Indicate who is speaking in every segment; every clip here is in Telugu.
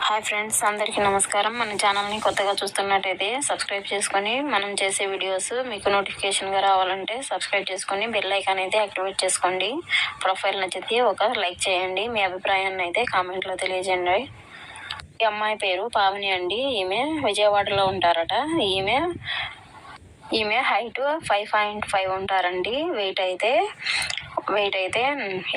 Speaker 1: హాయ్ ఫ్రెండ్స్, అందరికీ నమస్కారం. మన ఛానల్ని కొత్తగా చూస్తున్నట్టయితే సబ్స్క్రైబ్ చేసుకొని మనం చేసే వీడియోస్ మీకు నోటిఫికేషన్గా రావాలంటే సబ్స్క్రైబ్ చేసుకొని బెల్ ఐకాన్ అయితే యాక్టివేట్ చేసుకోండి. ప్రొఫైల్ నచ్చితే ఒక లైక్ చేయండి. మీ అభిప్రాయాన్ని అయితే కామెంట్లో తెలియజేయండి. ఈ అమ్మాయి పేరు పావని అండి. ఈమె విజయవాడలో ఉంటారట. ఈమె హైట్ 5.5 ఉంటారండి. వెయిట్ అయితే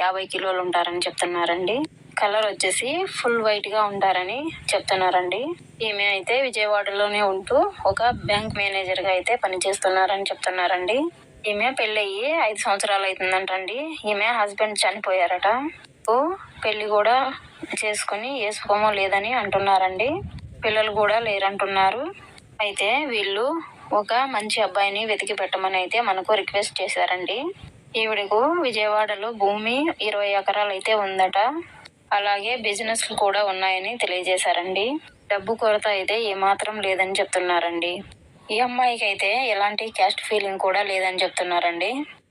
Speaker 1: 50 కిలోలు ఉంటారని చెప్తున్నారండి. కలర్ వచ్చేసి ఫుల్ వైట్గా ఉంటారని చెప్తున్నారండి. ఈమె అయితే విజయవాడలోనే ఉంటూ ఒక బ్యాంక్ మేనేజర్గా అయితే పనిచేస్తున్నారని చెప్తున్నారండి. ఈమె పెళ్ళయ్యి 5 సంవత్సరాలు అవుతుందంటండి. ఈమె హస్బెండ్ చనిపోయారట. పెళ్లి కూడా చేసుకుని వేసుకోమో లేదని అంటున్నారండి. పిల్లలు కూడా లేరంటున్నారు. అయితే వీళ్ళు ఒక మంచి అబ్బాయిని వెతికి పెట్టమని అయితే మనకు రిక్వెస్ట్ చేశారండి. ఈవిడకు విజయవాడలో భూమి 20 ఎకరాలు అయితే ఉందట. అలాగే బిజినెస్లు కూడా ఉన్నాయని తెలియజేశారండి. డబ్బు కొరత అయితే ఏమాత్రం లేదని చెప్తున్నారండి. ఈ అమ్మాయికి అయితే ఎలాంటి క్యాస్ట్ ఫీలింగ్ కూడా లేదని చెప్తున్నారండి.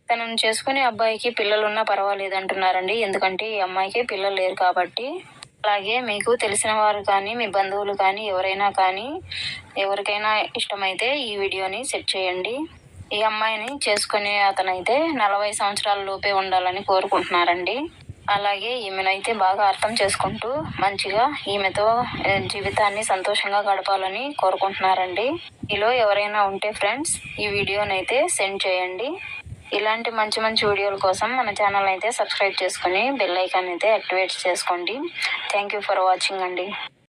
Speaker 1: తనను చేసుకునే అబ్బాయికి పిల్లలున్నా పర్వాలేదంటున్నారండి. ఎందుకంటే ఈ అమ్మాయికి పిల్లలు లేరు కాబట్టి. అలాగే మీకు తెలిసిన వారు కానీ మీ బంధువులు కానీ ఎవరికైనా ఇష్టమైతే ఈ వీడియోని సెట్ చేయండి. ఈ అమ్మాయిని చేసుకునే అతనైతే 40 సంవత్సరాల లోపే ఉండాలని కోరుకుంటున్నారండి. అలాగే ఈమెనైతే బాగా అర్థం చేసుకుంటూ మంచిగా ఈమెతో జీవితాన్ని సంతోషంగా గడపాలని కోరుకుంటున్నారండి. మీలో ఎవరైనా ఉంటే ఫ్రెండ్స్ ఈ వీడియోనైతే సెండ్ చేయండి. ఇలాంటి మంచి వీడియోల కోసం మన ఛానల్ అయితే సబ్స్క్రైబ్ చేసుకుని బెల్ ఐకాన్ అయితే యాక్టివేట్ చేసుకోండి. థ్యాంక్ యూ ఫర్ వాచింగ్ అండి.